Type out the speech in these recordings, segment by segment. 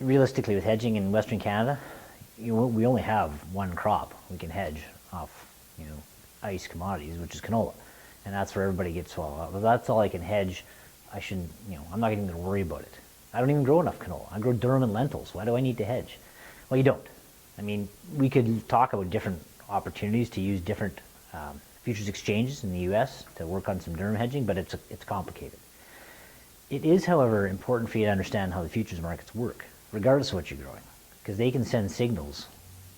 realistically, with hedging in Western Canada, we only have one crop we can hedge off, ice commodities, which is canola, and that's where everybody gets, well, that's all I can hedge. I shouldn't, I'm not even going to worry about it. I don't even grow enough canola. I grow durum and lentils. Why do I need to hedge? Well, you don't. I mean, we could talk about different opportunities to use different futures exchanges in the U.S. to work on some durum hedging, but it's complicated. It is, however, important for you to understand how the futures markets work, regardless of what you're growing, because they can send signals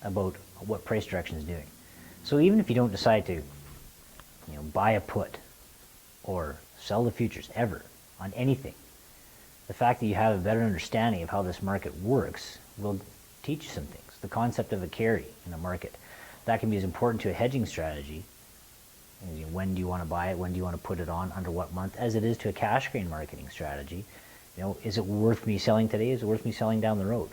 about what price direction is doing. So even if you don't decide to, buy a put or sell the futures ever on anything, the fact that you have a better understanding of how this market works will teach you some things. The concept of a carry in a market, that can be as important to a hedging strategy. When do you want to buy it? When do you want to put it on? Under what month? As it is to a cash grain marketing strategy. Is it worth me selling today? Is it worth me selling down the road?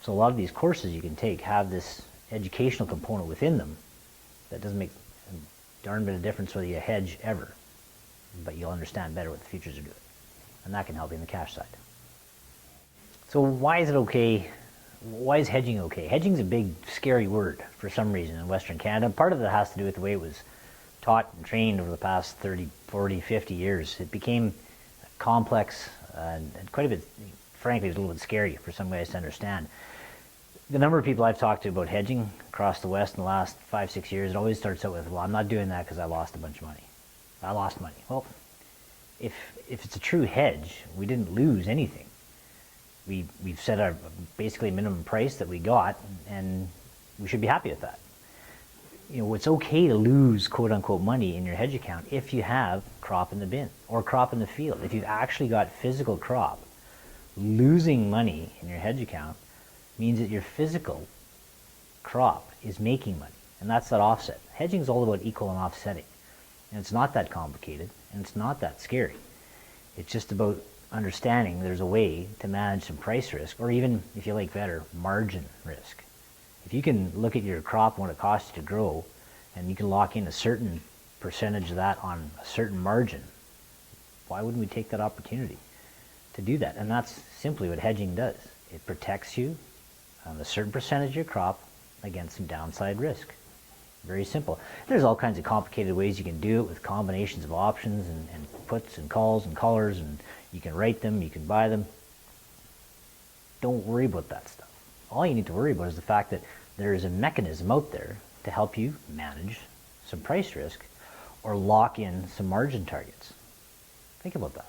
So a lot of these courses you can take have this educational component within them that doesn't make a darn bit of difference whether you hedge ever, but you'll understand better what the futures are doing. And that can help you in the cash side. So why is it okay? Why is hedging okay? Hedging is a big, scary word for some reason in Western Canada. Part of it has to do with the way it was taught and trained over the past 30, 40, 50 years. It became complex and quite a bit, frankly, it was a little bit scary for some guys to understand. The number of people I've talked to about hedging across the West in the last 5, 6 years, it always starts out with, well, I'm not doing that because I lost a bunch of money. I lost money. Well, if it's a true hedge, we didn't lose anything. We've set our basically minimum price that we got, and we should be happy with that. It's okay to lose quote-unquote money in your hedge account if you have crop in the bin or crop in the field. If you've actually got physical crop, losing money in your hedge account means that your physical crop is making money, and that's that offset. Hedging is all about equal and offsetting, and it's not that complicated, and it's not that scary. It's just about understanding there's a way to manage some price risk, or even, if you like better, margin risk. If you can look at your crop and what it costs you to grow, and you can lock in a certain percentage of that on a certain margin, why wouldn't we take that opportunity to do that? And that's simply what hedging does. It protects you on a certain percentage of your crop against some downside risk. Very simple. There's all kinds of complicated ways you can do it with combinations of options and puts and calls and collars, and you can write them, you can buy them. Don't worry about that stuff. All you need to worry about is the fact that there is a mechanism out there to help you manage some price risk or lock in some margin targets. Think about that.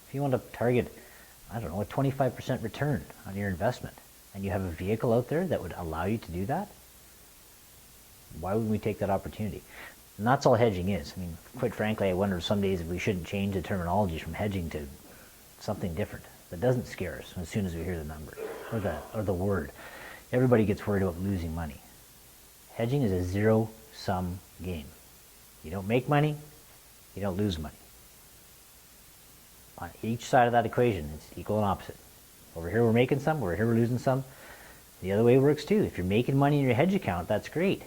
If you want to target, a 25% return on your investment, and you have a vehicle out there that would allow you to do that, why wouldn't we take that opportunity? And that's all hedging is. Quite frankly, I wonder some days if we shouldn't change the terminology from hedging to something different that doesn't scare us as soon as we hear the number or the word. Everybody gets worried about losing money. Hedging is a zero-sum game. You don't make money, you don't lose money. On each side of that equation, it's equal and opposite. Over here we're making some, over here we're losing some. The other way works too. If you're making money in your hedge account, that's great.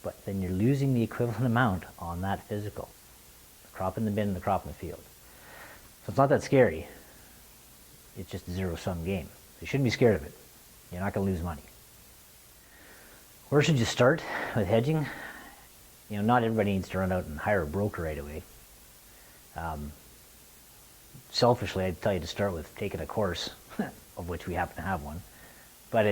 But then you're losing the equivalent amount on that physical. The crop in the bin and the crop in the field. So it's not that scary. It's just a zero-sum game. You shouldn't be scared of it. You're not going to lose money. Where should you start with hedging? Not everybody needs to run out and hire a broker right away. Selfishly, I'd tell you to start with taking a course, of which we happen to have one. But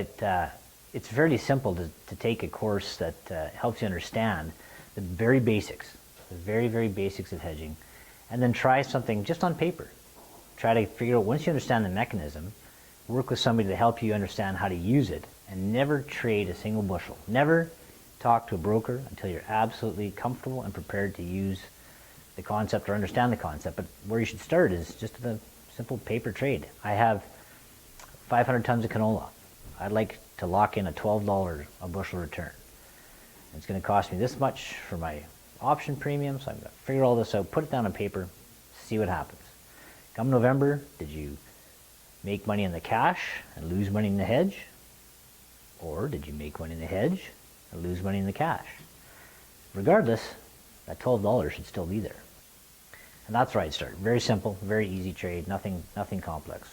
it's fairly simple to take a course that helps you understand the very basics, the very, very basics of hedging, and then try something just on paper. Try to figure out, once you understand the mechanism, work with somebody to help you understand how to use it, and never trade a single bushel. Never talk to a broker until you're absolutely comfortable and prepared to use the concept or understand the concept. But where you should start is just a simple paper trade. I have 500 tons of canola. I'd like to lock in a $12 a bushel return. It's going to cost me this much for my option premium, so I'm going to figure all this out, put it down on paper, see what happens. Come November, did you make money in the cash and lose money in the hedge? Or did you make money in the hedge and lose money in the cash? Regardless, that $12 should still be there. And that's where I'd start. Very simple, very easy trade, nothing complex.